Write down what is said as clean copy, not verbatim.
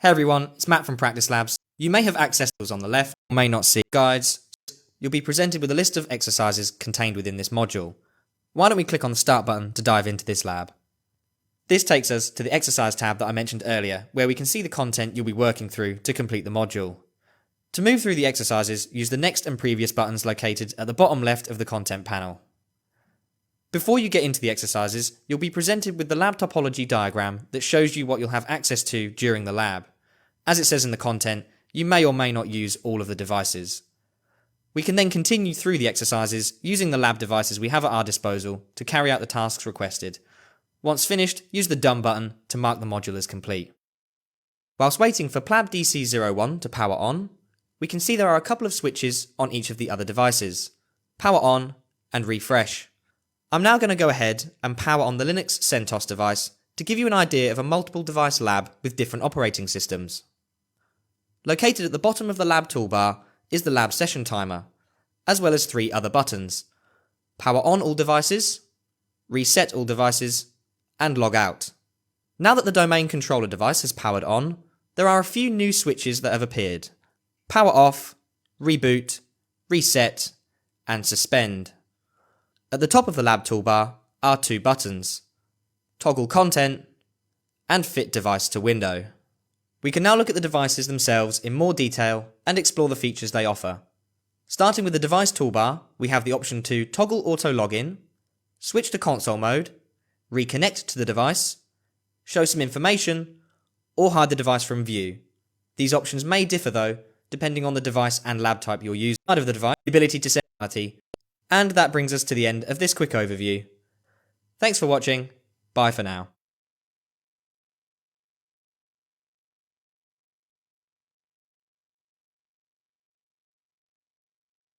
Hey everyone, it's Matt from Practice Labs. You may have access to those on the left, or may not see guides. You'll be presented with a list of exercises contained within this module. Why don't we click on the Start button to dive into this lab? This takes us to the Exercise tab that I mentioned earlier, where we can see the content you'll be working through to complete the module. To move through the exercises, use the Next and Previous buttons located at the bottom left of the content panel. Before you get into the exercises, you'll be presented with the lab topology diagram that shows you what you'll have access to during the lab. As it says in the content, you may or may not use all of the devices. We can then continue through the exercises using the lab devices we have at our disposal to carry out the tasks requested. Once finished, use the Done button to mark the module as complete. Whilst waiting for PLAB DC01 to power on, we can see there are a couple of switches on each of the other devices. Power on and refresh. I'm now going to go ahead and power on the Linux CentOS device to give you an idea of a multiple device lab with different operating systems. Located at the bottom of the lab toolbar is the lab session timer, as well as 3 other buttons: power on all devices, reset all devices, and log out. Now that the domain controller device has powered on, there are a few new switches that have appeared: power off, reboot, reset, and suspend. At the top of the lab toolbar are 2 buttons: toggle content and fit device to window. We can now look at the devices themselves in more detail and explore the features they offer. Starting with the device toolbar, we have the option to toggle auto login, switch to console mode, reconnect to the device, show some information, or hide the device from view. These options may differ though, depending on the device and lab type you're using. Side of the device, the ability to set functionality. And that brings us to the end of this quick overview. Thanks for watching. Bye for now.